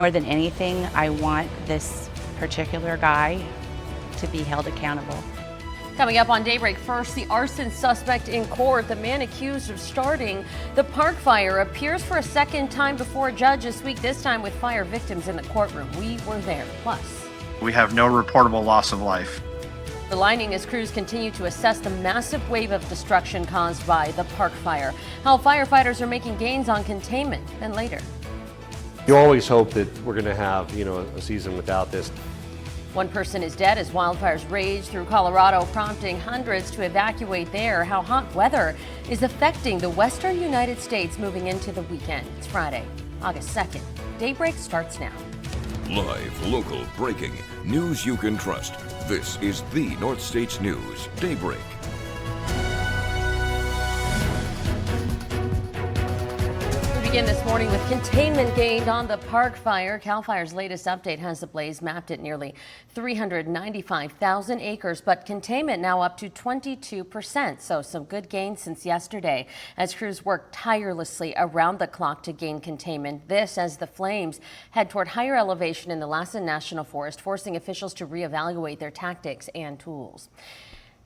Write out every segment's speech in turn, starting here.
More than anything, I want this particular guy to be held accountable. Coming up on Daybreak, first, the arson suspect in court. The man accused of starting the park fire appears for a second time before a judge this week, this time with fire victims in the courtroom. We were there. Plus, we have no reportable loss of life. The lining as crews continue to assess the massive wave of destruction caused by the park fire. How firefighters are making gains on containment. And later, you always hope that we're going to have, a season without this. One person is dead as wildfires rage through Colorado, prompting hundreds to evacuate there. How hot weather is affecting the western United States moving into the weekend. It's Friday, August 2nd. Daybreak starts now. Live, local, breaking, news you can trust. This is the North State's News, Daybreak. Begin this morning with containment gained on the park fire. CAL FIRE's latest update has the blaze mapped at nearly 395,000 acres, but containment now up to 22%. So some good gains since yesterday as crews work tirelessly around the clock to gain containment. This as the flames head toward higher elevation in the Lassen National Forest, forcing officials to reevaluate their tactics and tools.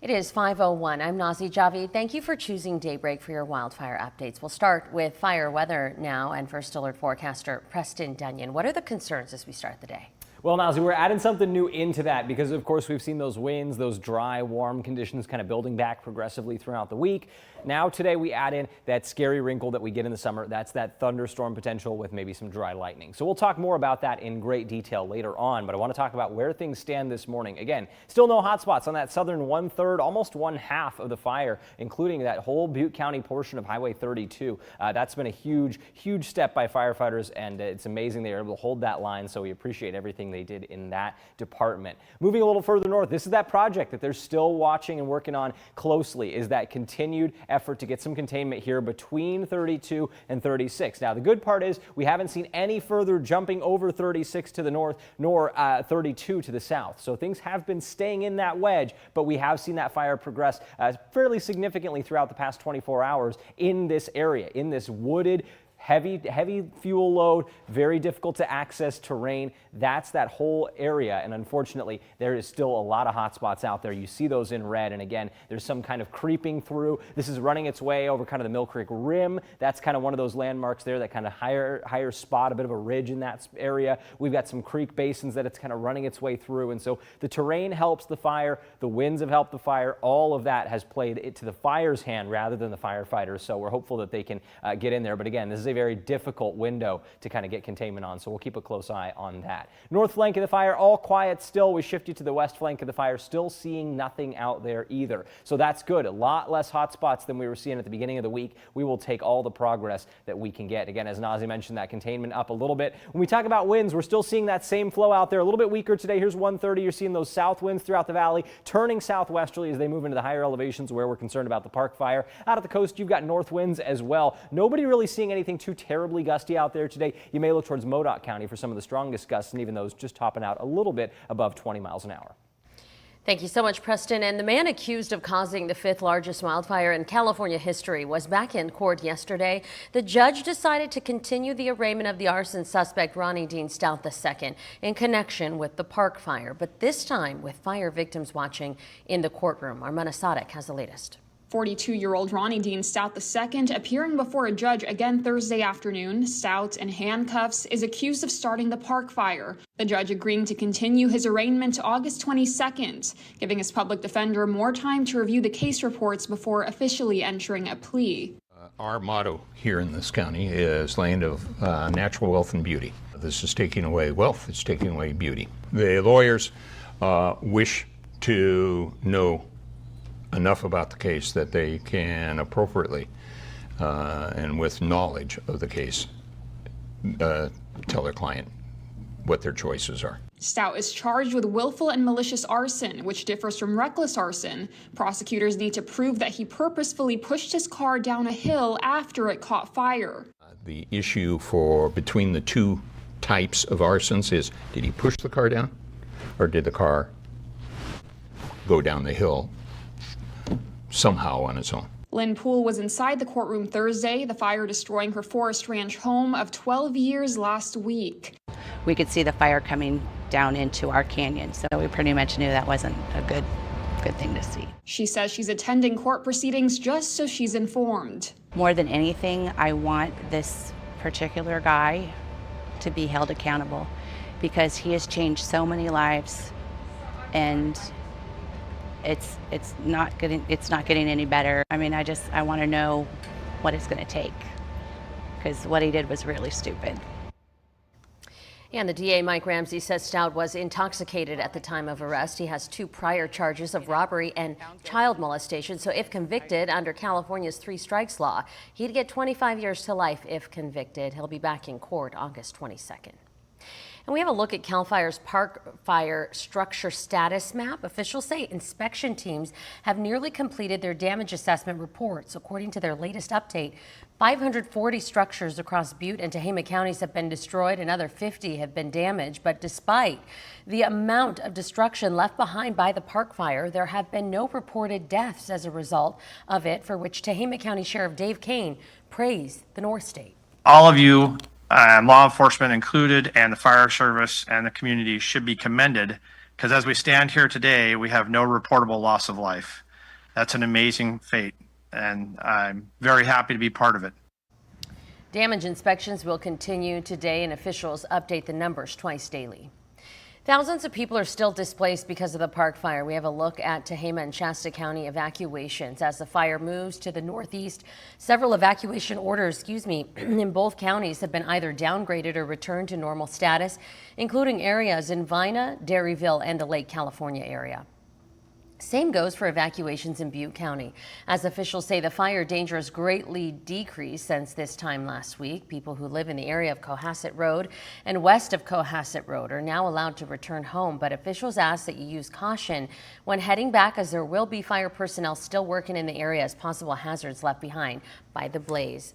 It is 5:01. I'm Nazi Javid. Thank you for choosing Daybreak for your wildfire updates. We'll start with fire weather now, and First Alert forecaster Preston Dunyan. What are the concerns as we start the day? Well, Nazi, we're adding something new into that because, of course, we've seen those winds, those dry, warm conditions kind of building back progressively throughout the week. Now, today, we add in that scary wrinkle that we get in the summer. That's that thunderstorm potential with maybe some dry lightning. So we'll talk more about that in great detail later on, but I want to talk about where things stand this morning. Again, still no hot spots on that southern 1/3, almost 1/2 of the fire, including that whole Butte County portion of Highway 32. That's been a huge, huge step by firefighters, and it's amazing they were able to hold that line, so we appreciate everything they did in that department. Moving a little further north, this is that project that they're still watching and working on closely, is that continued effort to get some containment here between 32 and 36. Now, the good part is we haven't seen any further jumping over 36 to the north, nor 32 to the south. So things have been staying in that wedge, but we have seen that fire progress fairly significantly throughout the past 24 hours in this area, in this wooded, heavy fuel load, very difficult to access terrain. That's that whole area. And unfortunately, there is still a lot of hot spots out there. You see those in red. And again, there's some kind of creeping through. This is running its way over kind of the Mill Creek Rim. That's kind of one of those landmarks there, that kind of higher spot, a bit of a ridge in that area. We've got some creek basins that it's kind of running its way through. And so the terrain helps the fire. The winds have helped the fire. All of that has played it to the fire's hand rather than the firefighters. So we're hopeful that they can get in there. But again, this is a very difficult window to kind of get containment on, so we'll keep a close eye on that. North flank of the fire, all quiet still. We shift you to the west flank of the fire, still seeing nothing out there either. So that's good. A lot less hot spots than we were seeing at the beginning of the week. We will take all the progress that we can get. Again, as Nazi mentioned, that containment up a little bit. When we talk about winds, we're still seeing that same flow out there. A little bit weaker today. Here's 130. You're seeing those south winds throughout the valley, turning southwesterly as they move into the higher elevations where we're concerned about the park fire. Out at the coast, you've got north winds as well. Nobody really seeing anything too terribly gusty out there today. You may look towards Modoc County for some of the strongest gusts, and even those just topping out a little bit above 20 miles an hour. Thank you so much, Preston. And the man accused of causing the 5th largest wildfire in California history was back in court yesterday. The judge decided to continue the arraignment of the arson suspect, Ronnie Dean Stout II, in connection with the park fire, but this time with fire victims watching in the courtroom. Armana Sadek has the latest. 42-year-old Ronnie Dean Stout II, appearing before a judge again Thursday afternoon. Stout, in handcuffs, is accused of starting the park fire. The judge agreeing to continue his arraignment to August 22nd, giving his public defender more time to review the case reports before officially entering a plea. Our motto here in this county is land of natural wealth and beauty. This is taking away wealth, it's taking away beauty. The lawyers wish to know enough about the case that they can appropriately and with knowledge of the case tell their client what their choices are. Stout is charged with willful and malicious arson, which differs from reckless arson. Prosecutors need to prove that he purposefully pushed his car down a hill after it caught fire. The issue for between the two types of arsons is, did he push the car down, or did the car go down the hill somehow on its own? Lynn Poole was inside the courtroom Thursday, the fire destroying her Forest Ranch home of 12 years last week. we could see the fire coming down into our canyon. So we pretty much knew that wasn't a good thing to see. She says she's attending court proceedings just so she's informed. More than anything, I want this particular guy to be held accountable because he has changed so many lives, and it's not getting any better. I mean, I want to know what it's going to take, because what he did was really stupid. And the DA, Mike Ramsey, says Stout was intoxicated at the time of arrest. He has 2 prior charges of robbery and child molestation. So if convicted under California's 3 strikes law, he'd get 25 years to life if convicted. He'll be back in court August 22nd. And we have a look at CAL FIRE's Park Fire Structure Status Map. Officials say inspection teams have nearly completed their damage assessment reports. According to their latest update, 540 structures across Butte and Tehama counties have been destroyed, and another 50 have been damaged. But despite the amount of destruction left behind by the park fire, there have been no reported deaths as a result of it, for which Tehama County Sheriff Dave Kane praised the Northstate. All of you, law enforcement included, and the fire service and the community should be commended, because as we stand here today, we have no reportable loss of life. That's an amazing feat, and I'm very happy to be part of it. Damage inspections will continue today, and officials update the numbers twice daily. Thousands of people are still displaced because of the park fire. We have a look at Tehama and Shasta County evacuations. As the fire moves to the northeast, several evacuation orders, in both counties have been either downgraded or returned to normal status, including areas in Vina, Dairyville, and the Lake California area. Same goes for evacuations in Butte County. As officials say, the fire danger has greatly decreased since this time last week. People who live in the area of Cohasset Road and west of Cohasset Road are now allowed to return home, but officials ask that you use caution when heading back, as there will be fire personnel still working in the area as possible hazards left behind by the blaze.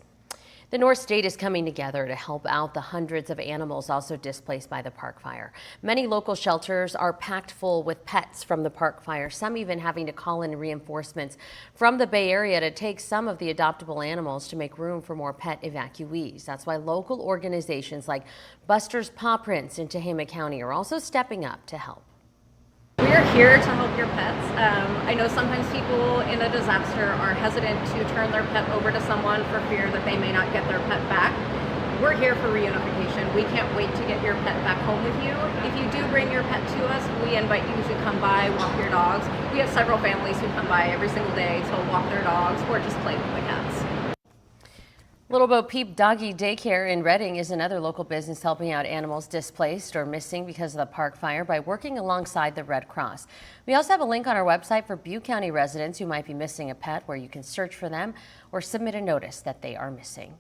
The Northstate is coming together to help out the hundreds of animals also displaced by the park fire. Many local shelters are packed full with pets from the park fire, some even having to call in reinforcements from the Bay Area to take some of the adoptable animals to make room for more pet evacuees. That's why local organizations like Buster's Paw Prints in Tehama County are also stepping up to help. We are here to help your pets. I know sometimes people in a disaster are hesitant to turn their pet over to someone for fear that they may not get their pet back. We're here for reunification. We can't wait to get your pet back home with you. If you do bring your pet to us, we invite you to come by, walk your dogs. We have several families who come by every single day to walk their dogs or just play with the cats. Little Bo Peep Doggy Daycare in Redding is another local business helping out animals displaced or missing because of the park fire by working alongside the Red Cross. We also have a link on our website for Butte County residents who might be missing a pet, where you can search for them or submit a notice that they are missing.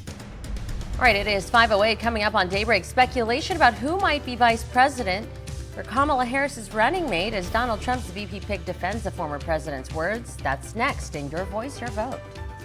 All right, it is 5:08 coming up on Daybreak. Speculation about who might be vice president for Kamala Harris's running mate as Donald Trump's VP pick defends the former president's words. That's next in Your Voice, Your Vote.